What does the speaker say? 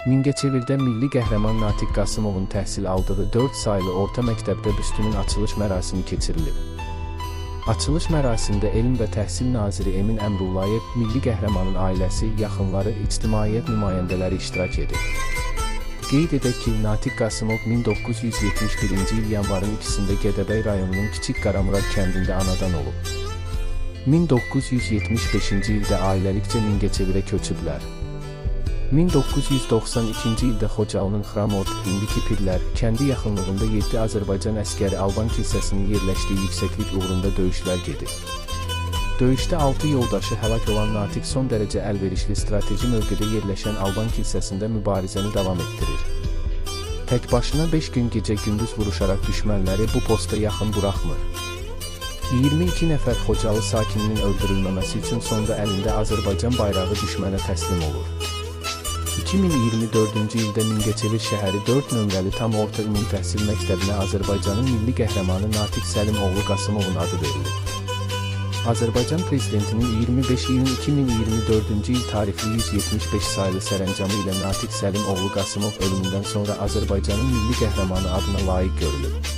Mingəçevirdə milli qəhrəman Natiq Qasımovun təhsil aldığı 4 saylı orta məktəbdə büstünün açılış mərasimi keçirilib. Açılış mərasimində Elm və Təhsil naziri Emin Əmrullayev, milli qəhrəmanın ailəsi, yaxınları, ictimaiyyət nümayəndələri iştirak edib. Qeyd edək ki, Natiq Qasımov 1971-ci il yanvarın 2-sində Gədəbəy rayonunun Kiçik Qaramurad kəndində anadan olub. 1975-ci ildə ailəlikcə Mingəçevirə köçüblər. 1992-ci ildə Xocalının Xramort, indiki Pirlər, kəndi yaxınlığında 7 Azərbaycan əskəri Alban kilsəsinin yerləşdiyi yüksəklik uğrunda döyüşlər gedib. Döyüşdə 6 yoldaşı həlak olan Natiq son dərəcə əlverişli strateji mövqedə yerləşən Alban kilsəsində mübarizəni davam etdirir. Tək başına 5 gün gecə-gündüz vuruşaraq düşmənləri bu posta yaxın buraxmır. 22 nəfər Xocalı sakininin öldürülməməsi üçün sonda əlində Azərbaycan bayrağı düşmənə təslim olur. 2024-cü ildə Mingəçevir şəhəri 4 nömrəli tam orta ümumi təhsil məktəbinə Azərbaycanın milli qəhrəmanı Natiq Səlim oğlu Qasımovun adı verilib. Azərbaycan Prezidentinin 25 iyun 2024-cü il tarixli 175 sayılı sərəncamı ilə Natiq Səlim oğlu Qasımov ölümündən sonra Azərbaycanın milli qəhrəmanı adına layiq görülüb.